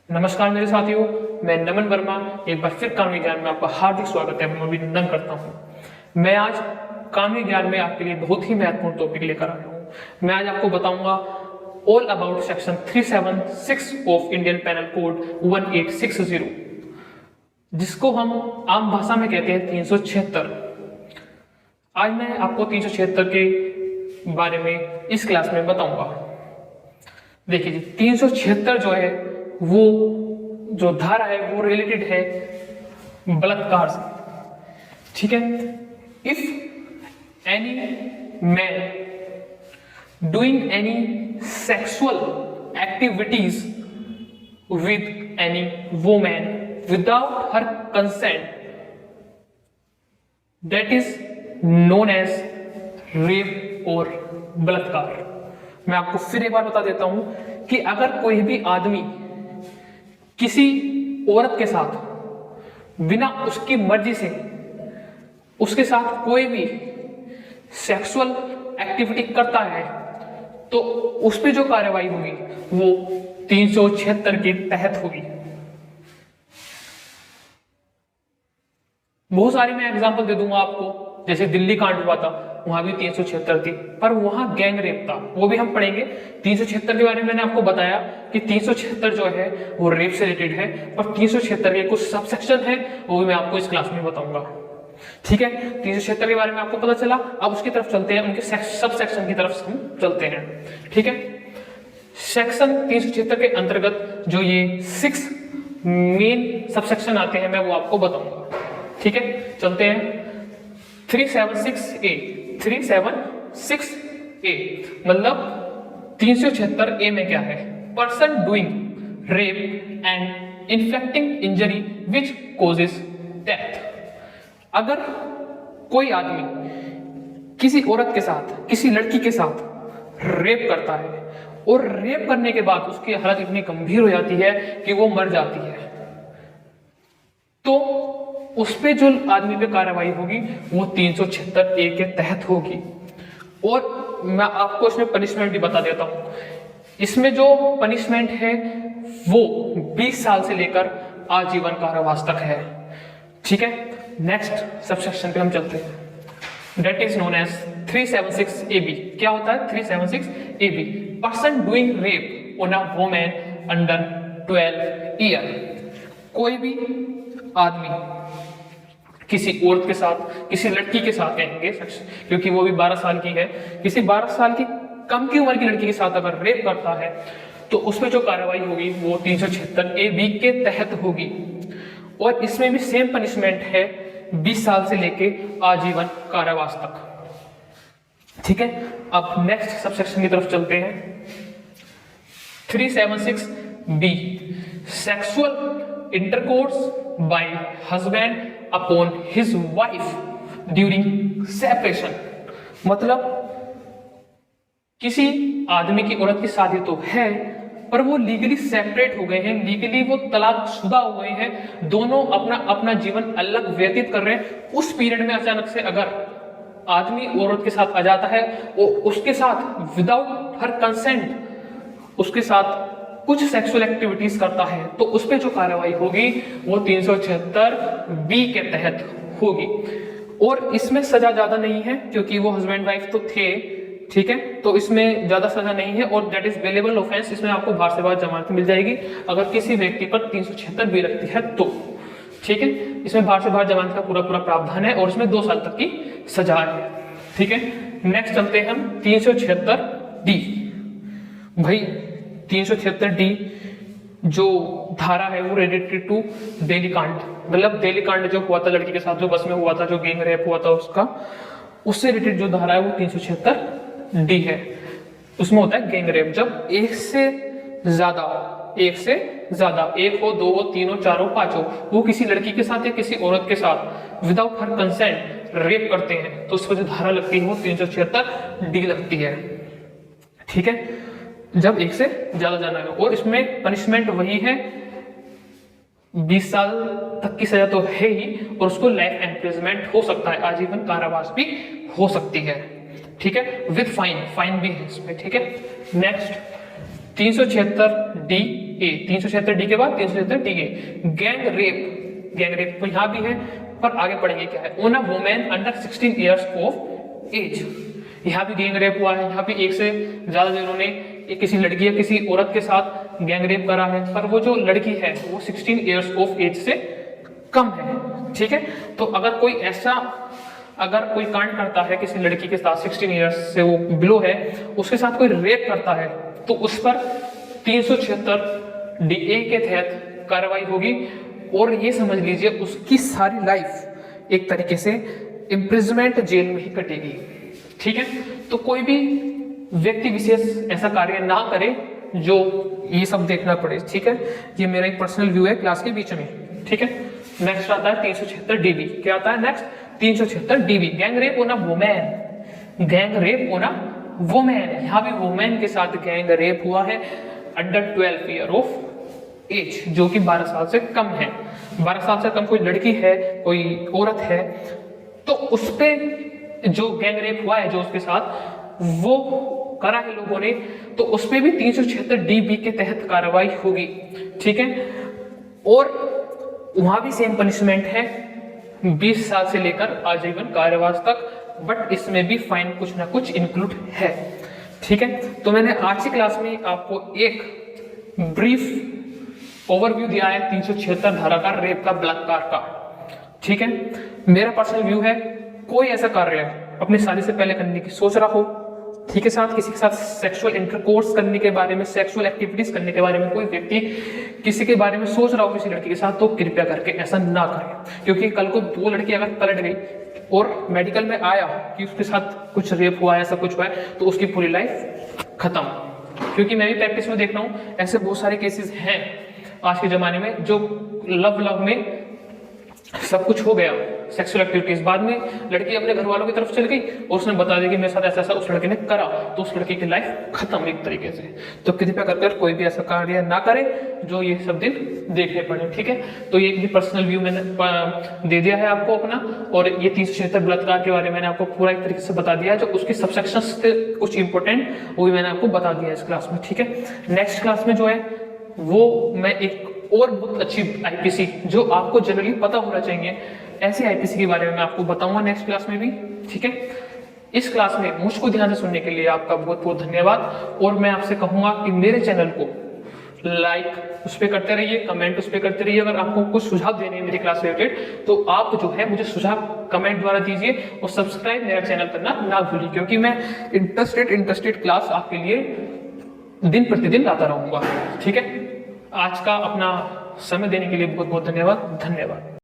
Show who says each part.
Speaker 1: नमस्कार मेरे साथियों, मैं नमन वर्मा एक बार फिर कानूनी ज्ञान में आपका हार्दिक स्वागत है, अभिनंदन करता हूं। मैं आज कानूनी ज्ञान में आपके लिए बहुत ही महत्वपूर्ण टॉपिक लेकर आया हूं। मैं आज आपको बताऊंगा all about section 376 of Indian penal code 1860, जिसको हम आम भाषा में कहते हैं 376। आज मैं आपको 376 के बारे में इस क्लास में बताऊंगा। देखिए जी, 376 जो है वो जो धारा है वो रिलेटेड है बलात्कार से। ठीक है, if any man doing any sexual activities with any women without her consent, that is known as rape और बलात्कार। मैं आपको फिर एक बार बता देता हूं कि अगर कोई भी आदमी किसी औरत के साथ बिना उसकी मर्जी से उसके साथ कोई भी सेक्सुअल एक्टिविटी करता है तो उस पे जो कार्रवाई होगी वो 376 के तहत होगी। बहुत सारे मैं एग्जांपल दे दूंगा आपको, जैसे दिल्ली कांड हुआ था, वहां भी 376 थी, पर वहां गैंग रेप था, वो भी हम पढ़ेंगे। 376 के बारे में मैंने आपको बताया कि 376 जो है वो रेप से रिलेटेड है, पर 376 के कुछ सब सेक्शन है वो भी मैं आपको इस क्लास में बताऊंगा। ठीक है, 376 के बारे में आपको पता चला। अब उसकी तरफ चलते हैं, उनके सब सेक्शन की तरफ हम चलते हैं। ठीक है, सेक्शन 376 के अंतर्गत जो ये 6 मेन सब सेक्शन आते हैं मैं वो आपको बताऊंगा। ठीक है, चलते हैं। 376A 376A मतलब 376A में क्या है? Person doing rape and inflicting injury which causes death. अगर कोई आदमी किसी औरत के साथ, किसी लड़की के साथ रेप करता है और रेप करने के बाद उसकी हालत इतनी गंभीर हो जाती है कि वो मर जाती है, तो उस पे जो आदमी पे कार्रवाई होगी वो 376A के तहत होगी। और मैं आपको इसमें पनिशमेंट भी बता देता हूं। इसमें जो पनिशमेंट है वो 20 साल से लेकर आजीवन कारावास तक है। ठीक है, नेक्स्ट सबसेक्शन पे हम चलते हैं, that is known as 376AB। क्या होता है 376AB? Person doing rape on a woman under 12 year. कोई भी आदमी किसी औरत के साथ, किसी लड़की के साथ कहेंगे क्योंकि वो भी 12 साल की है, किसी 12 साल की कम की उम्र की लड़की के साथ अगर रेप करता है तो उसमें जो कार्रवाई होगी वो 376AB के तहत होगी। और इसमें भी सेम पनिशमेंट है, 20 साल से लेके आजीवन कारावास तक। ठीक है, अब नेक्स्ट सबसेक्शन की तरफ चलते हैं। 376B sexual intercourse bye husband upon his wife during separation. मतलब किसी आदमी की औरत की शादी तो है पर वो लीगली सेपरेट हो गए हैं, लीगली वो तलाकशुदा हो गए हैं, दोनों अपना अपना जीवन अलग व्यतीत कर रहे हैं। उस पीरियड में अचानक से अगर आदमी औरत के साथ आ जाता है और उसके साथ विदाउट हर कंसेंट उसके साथ कुछ सेक्सुअल एक्टिविटीज करता है तो उस पे जो कार्रवाई होगी वो 376B के तहत होगी। और इसमें सजा ज्यादा नहीं है क्योंकि वो हस्बैंड वाइफ तो थे। ठीक है, तो इसमें ज्यादा सजा नहीं है और दैट इज बेलेबल ऑफेंस। इसमें आपको बाहर से बाहर जमानत मिल जाएगी अगर किसी व्यक्ति पर 376B लगती है तो। ठीक है, इसमें बाहर से बाहर जमानत का पूरा पूरा प्रावधान है और इसमें 2 साल तक की सजा है। ठीक है, नेक्स्ट चलते हैं हम 376D। भाई 376D जो धारा है वो रिलेटेड टू दिल्ली कांड, मतलब दिल्ली कांड जो हुआ था लड़की के साथ, जो बस में हुआ था, जो गैंग रेप हुआ था उसका, उससे रिलेटेड जो धारा है वो 376D है। उसमें होता है गैंग रेप जब एक से ज्यादा, एक हो, 2 हो, 3 हो, 4 हो, 5 हो, वो किसी लड़की के साथ या किसी औरत के साथ विदाउट हर कंसेंट रेप करते हैं तो उस पर जो धारा लगती है वो 376D लगती है। ठीक है, जब एक से ज्यादा जाना है। और इसमें पनिशमेंट वही है, 20 साल तक की सजा तो है ही और उसको लाइफ इम्प्रिजनमेंट हो सकता है, आजीवन कारावास भी हो सकती है। ठीक है, विद फाइन भी है इसमें। ठीक है, नेक्स्ट 376D ए, 376 डी के बाद 376 डी ए। गैंग रेप तो यहाँ भी है, पर आगे पढ़ेंगे क्या है। On a women under 16 years of age, यहाँ भी गैंग रेप हुआ है। यहाँ भी एक से ज्यादा जनों ने किसी लड़की या किसी औरत के साथ गैंग रेप करा है, पर वो जो लड़की है वो 16 इयर्स ऑफ एज से कम है। ठीक है, तो अगर कोई कांड करता है किसी लड़की के साथ 16 इयर्स से वो बिलो है, उसके साथ कोई रेप करता है, तो उस पर 376 डीए के तहत कार्रवाई होगी। और ये समझ लीजिए उसकी सारी लाइफ एक तरीके से इम्प्रिजमेंट जेल में ही कटेगी। ठीक है, तो कोई भी व्यक्ति विशेष ऐसा कार्य ना करे जो ये सब देखना पड़े। ठीक है, ये मेरा एक पर्सनल व्यू है क्लास के बीच में। ठीक है, नेक्स्ट आता है 376 डीबी। क्या आता है next? 376 dB, gang rape on a women. Gang rape on a women, यहाँ भी वुमेन के साथ गैंग रेप हुआ है अंडर 12 ईयर ऑफ एज, जो कि 12 साल से कम है। 12 साल से कम कोई लड़की है, कोई औरत है, तो उस पे जो गैंग रेप हुआ है, जो उसके साथ वो करा है लोगों ने, तो उस पे भी 376 डीबी के तहत कार्रवाई होगी। ठीक है, और वहां भी सेम पनिशमेंट है, 20 साल से लेकर आजीवन कारावास तक, बट इसमें भी फाइन कुछ ना कुछ इंक्लूड है। ठीक है, तो मैंने आज की क्लास में आपको एक ब्रीफ ओवरव्यू दिया है 376 धारा का, रेप का, बलात्कार का। ठीक है, मेरा पर्सनल व्यू है, कोई ऐसा कार्य अपनी शादी से पहले करने की सोच रहा हो, ठीक है, साथ किसी के साथ सेक्सुअल इंटरकोर्स करने के बारे में, सेक्सुअल एक्टिविटीज करने के बारे में कोई व्यक्ति किसी के बारे में सोच रहा हो किसी लड़की के साथ, तो कृपया करके ऐसा ना करें। क्योंकि कल को वो लड़की अगर पलट गई और मेडिकल में आया कि उसके साथ कुछ रेप हुआ है, ऐसा कुछ हुआ है, तो उसकी पूरी लाइफ खत्म। क्योंकि मैं भी प्रैक्टिस में देख रहा हूँ, ऐसे बहुत सारे केसेस हैं आज के जमाने में, जो लव में सब कुछ हो गया, सेक्सुअल एक्टिविटीज, बाद में लड़की अपने घर वालों की तरफ चल गई और उसने बता दिया कि मेरे साथ ऐसा ऐसा उस लड़के ने करा, तो उस लड़की की लाइफ खत्म एक तरीके से। तो कृपया कर कोई भी ऐसा कार्य ना करे जो ये सब दिन देखने पड़े। ठीक है, तो ये भी पर्सनल व्यू मैंने दे दिया है आपको अपना, और ये 376 बलात्कार के बारे में मैंने आपको पूरा एक तरीके से बता दिया है। जो उसकी सबसेक्शंस थे कुछ इंपॉर्टेंट, वो भी मैंने आपको बता दिया है इस क्लास में। ठीक है, नेक्स्ट क्लास में जो है वो मैं एक और बहुत अच्छी आईपीसी, जो आपको जनरली पता होना चाहिए, ऐसी आईपीसी के बारे में मैं आपको बताऊंगा नेक्स्ट क्लास में भी। ठीक है, इस क्लास में मुझको ध्यान से सुनने के लिए आपका बहुत बहुत धन्यवाद। और मैं आपसे कहूंगा कि मेरे चैनल को लाइक उस पर करते रहिए, कमेंट उस पर करते रहिए। अगर आपको कुछ सुझाव देने हैं मेरी क्लास रिलेटेड, तो आप जो है मुझे सुझाव कमेंट द्वारा दीजिए, और सब्सक्राइब मेरा चैनल करना ना भूलिए, क्योंकि मैं इंटरेस्टेड क्लास आपके लिए दिन प्रतिदिन लाता रहूंगा। ठीक है, आज का अपना समय देने के लिए बहुत बहुत धन्यवाद।